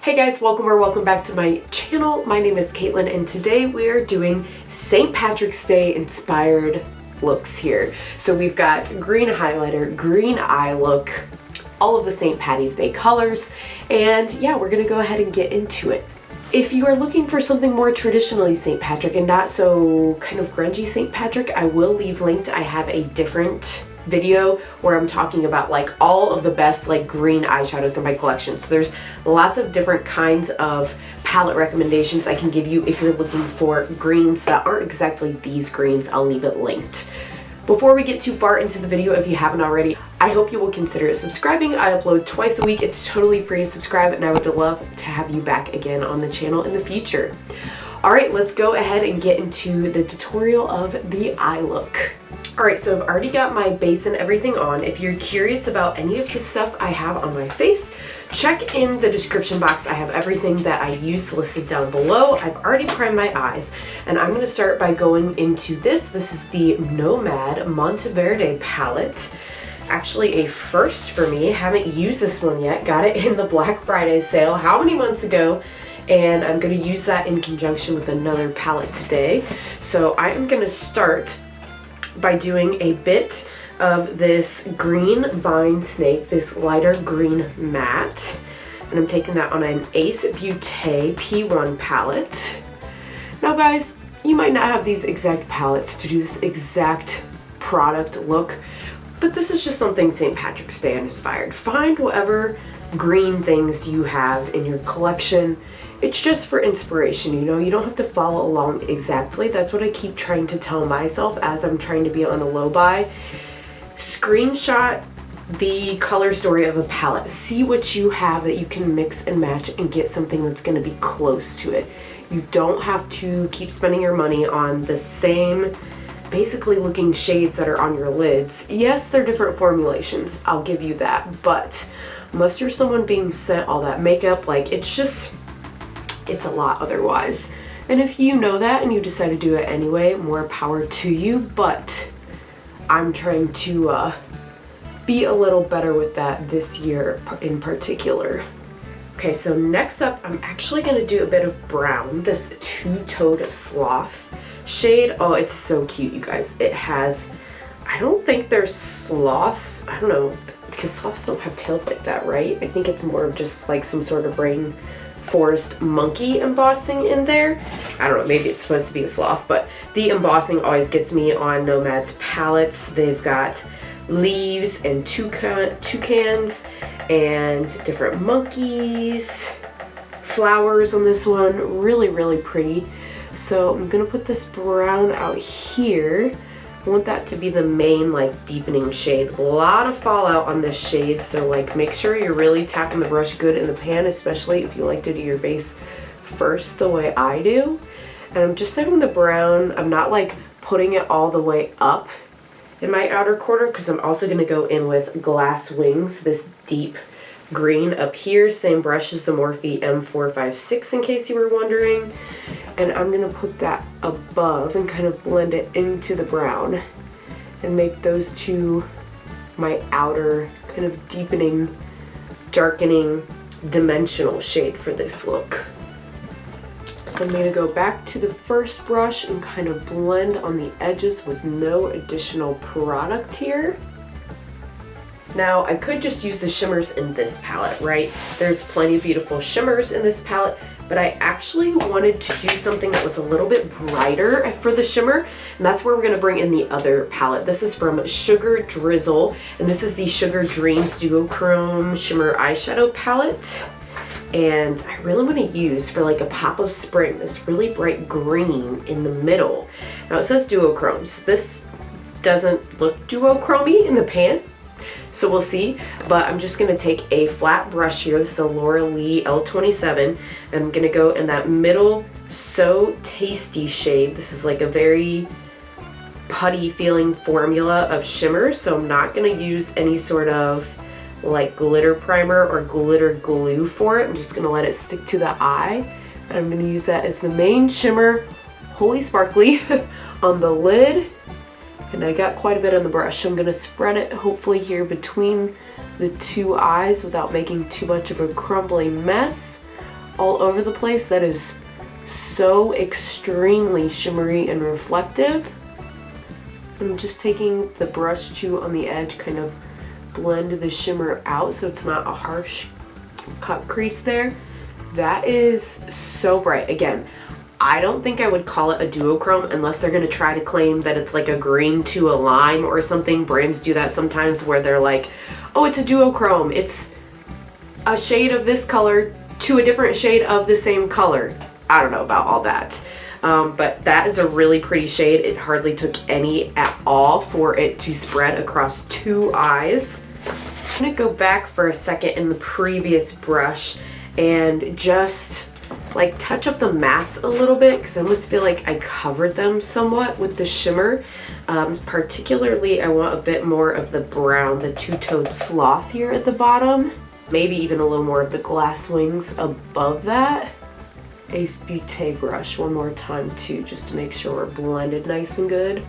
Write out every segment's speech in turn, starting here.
Hey guys, welcome or welcome back to my channel. My name is Caitlin and today we are doing St. Patrick's Day inspired looks here. So we've got green highlighter, green eye look, all of the St. Patty's Day colors, and yeah, we're gonna go ahead and get into it. If you are looking for something more traditionally St. Patrick and not so kind of grungy St. Patrick, I will leave linked. I have a different video where I'm talking about like all of the best like green eyeshadows in my collection. So there's lots of different kinds of palette recommendations I can give you if you're looking for greens that aren't exactly these greens. I'll leave it linked. Before we get too far into the video, if you haven't already, I hope you will consider subscribing. I upload twice a week. It's totally free to subscribe and I would love to have you back again on the channel in the future. Alright, let's go ahead and get into the tutorial of the eye look. Alright, so I've already got my base and everything on. If you're curious about any of the stuff I have on my face, check in the description box. I have everything that I use listed down below. I've already primed my eyes, and I'm going to start by going into this. This is the Nomad Monteverde palette. Actually a first for me. Haven't used this one yet. Got it in the Black Friday sale how many months ago? And I'm going to use that in conjunction with another palette today. So I am going to start by doing a bit of this green vine snake, this lighter green matte, and I'm taking that on an Ace Beauté P1 palette. Now guys, you might not have these exact palettes to do this exact product look, but this is just something St. Patrick's Day inspired. Find whatever green things you have in your collection. It's just for inspiration, you know, you don't have to follow along exactly. That's what I keep trying to tell myself as I'm trying to be on a low buy. Screenshot the color story of a palette. See what you have that you can mix and match and get something that's going to be close to it. You don't have to keep spending your money on the same basically looking shades that are on your lids. Yes, they're different formulations, I'll give you that, but unless you're someone being sent all that makeup, like it's a lot otherwise. And if you know that and you decide to do it anyway, more power to you, but I'm trying to be a little better with that this year in particular. Okay, so next up, I'm actually going to do a bit of brown, this Two-Toed Sloth shade. Oh, it's so cute, you guys. It has, I don't think there's sloths, I don't know, because sloths don't have tails like that, right? I think it's more of just like some sort of rainforest monkey embossing in there. I don't know, maybe it's supposed to be a sloth, but the embossing always gets me on Nomad's palettes. They've got leaves and toucans and different monkeys, flowers on this one. Really, really pretty. So I'm gonna put this brown out here. I want that to be the main like deepening shade. A lot of fallout on this shade, so like make sure you're really tapping the brush good in the pan, especially if you like to do your base first the way I do. And I'm just having the brown, I'm not like putting it all the way up in my outer corner because I'm also going to go in with Glass Wings, this deep green up here. Same brush as the Morphe M456 in case you were wondering. And I'm going to put that above and kind of blend it into the brown and make those two my outer kind of deepening, darkening, dimensional shade for this look. I'm going to go back to the first brush and kind of blend on the edges with no additional product here. Now, I could just use the shimmers in this palette, right? There's plenty of beautiful shimmers in this palette, but I actually wanted to do something that was a little bit brighter for the shimmer, and that's where we're going to bring in the other palette. This is from Sugar Drizzle, and this is the Sugar Dreams Duochrome Shimmer Eyeshadow Palette. And I really want to use, for like a pop of spring, this really bright green in the middle. Now it says duochromes. This doesn't look duochromy in the pan, so we'll see. But I'm just going to take a flat brush here. This is a Laura Lee L27. And I'm going to go in that middle So Tasty shade. This is like a very putty feeling formula of shimmer. So I'm not going to use any sort of like glitter primer or glitter glue for it. I'm just gonna let it stick to the eye, and I'm gonna use that as the main shimmer, Holy Sparkly, on the lid. And I got quite a bit on the brush, so I'm gonna spread it hopefully here between the two eyes without making too much of a crumbly mess. all over the place that is so extremely shimmery and reflective. I'm just taking the brush to on the edge, kind of blend the shimmer out so it's not a harsh cut crease there. That is so bright. Again, I don't think I would call it a duochrome unless they're gonna try to claim that it's like a green to a lime or something. Brands do that sometimes where they're like, oh, it's a duochrome. It's a shade of this color to a different shade of the same color. I don't know about all that. But that is a really pretty shade. It hardly took any at all for it to spread across 2 eyes. I'm gonna go back for a second in the previous brush and just like touch up the mattes a little bit because I almost feel like I covered them somewhat with the shimmer. Particularly, I want a bit more of the brown, the two-toed sloth here at the bottom. Maybe even a little more of the glass wings above that. Ace Beauté brush one more time too, just to make sure we're blended nice and good.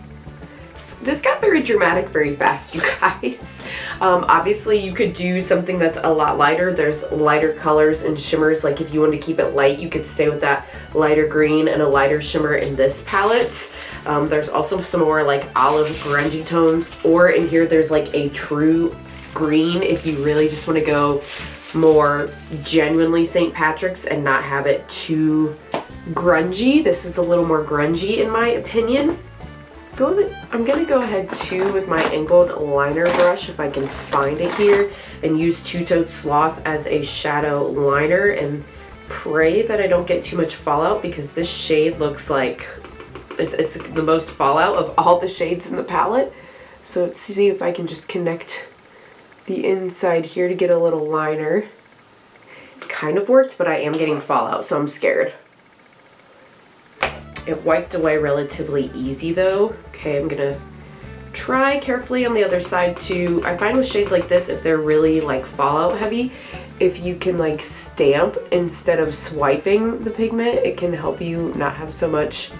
This got very dramatic very fast, you guys. Obviously you could do something that's a lot lighter. There's lighter colors and shimmers. Like if you want to keep it light, you could stay with that lighter green and a lighter shimmer in this palette. There's also some more like olive grungy tones, or in here there's like a true green if you really just want to go more genuinely St. Patrick's and not have it too grungy. This is a little more grungy in my opinion. I'm gonna go ahead too with my angled liner brush if I can find it here and use Two-Toed Sloth as a shadow liner and pray that I don't get too much fallout because this shade looks like it's the most fallout of all the shades in the palette. So let's see if I can just connect the inside here to get a little liner. It kind of worked, but I am getting fallout, so I'm scared. It wiped away relatively easy though. Okay, I'm gonna try carefully on the other side too. I find with shades like this, if they're really like fallout heavy, if you can like stamp instead of swiping the pigment, it can help you not have so much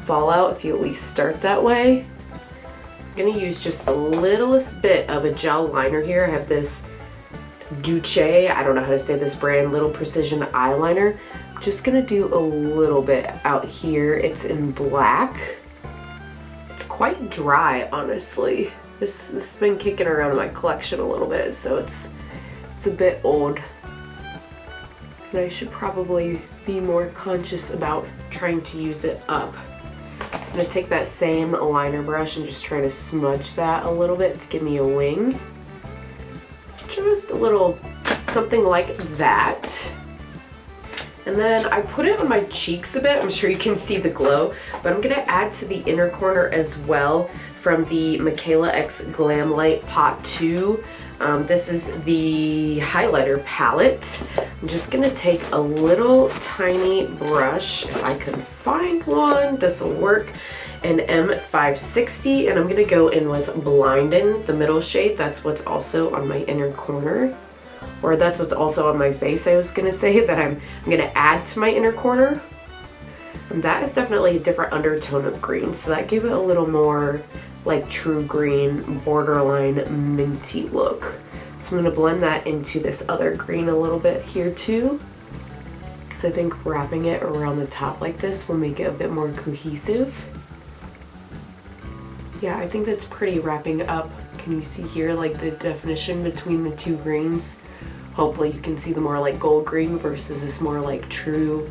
fallout if you at least start that way. I'm gonna use just the littlest bit of a gel liner here. I have this Doucce, I don't know how to say this brand, Little Precision Eyeliner. I'm just gonna do a little bit out here. It's in black. It's quite dry, honestly. This has been kicking around in my collection a little bit, so it's a bit old. And I should probably be more conscious about trying to use it up. I'm gonna take that same liner brush and just try to smudge that a little bit to give me a wing. Just a little something like that. And then I put it on my cheeks a bit. I'm sure you can see the glow, but I'm gonna add to the inner corner as well from the Makayla X Glamlite Paht 2. This is the highlighter palette. I'm just gonna take a little tiny brush, if I can find one, this will work, an M560, and I'm gonna go in with Blindin', the middle shade. That's what's also on my inner corner, or that's what's also on my face, I was gonna say, that I'm gonna add to my inner corner. And that is definitely a different undertone of green, so that gave it a little more like true green, borderline minty look. So I'm gonna blend that into this other green a little bit here too, because I think wrapping it around the top like this will make it a bit more cohesive. Yeah, I think that's pretty wrapping up. Can you see here like the definition between the two greens? Hopefully you can see the more like gold green versus this more like true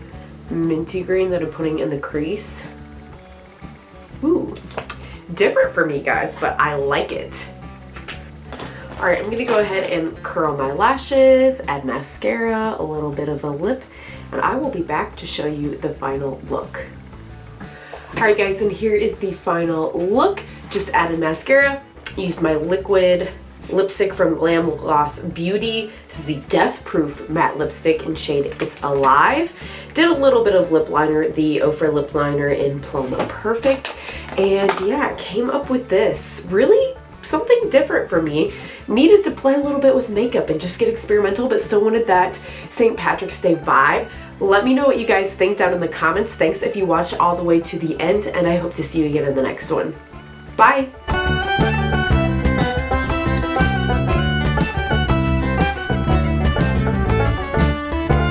minty green that I'm putting in the crease. Ooh, different for me guys, but I like it. All right, I'm gonna go ahead and curl my lashes, add mascara, a little bit of a lip, and I will be back to show you the final look. All right guys, and here is the final look. Just added mascara, used my liquid lipstick from Glam Goth Beauty. This is the Death Proof matte lipstick in shade It's Alive. Did a little bit of lip liner, the Ofra lip liner in Plum Perfect. And yeah, came up with this. Really something different for me. Needed to play a little bit with makeup and just get experimental, but still wanted that St. Patrick's Day vibe. Let me know what you guys think down in the comments. Thanks if you watched all the way to the end, and I hope to see you again in the next one. Bye!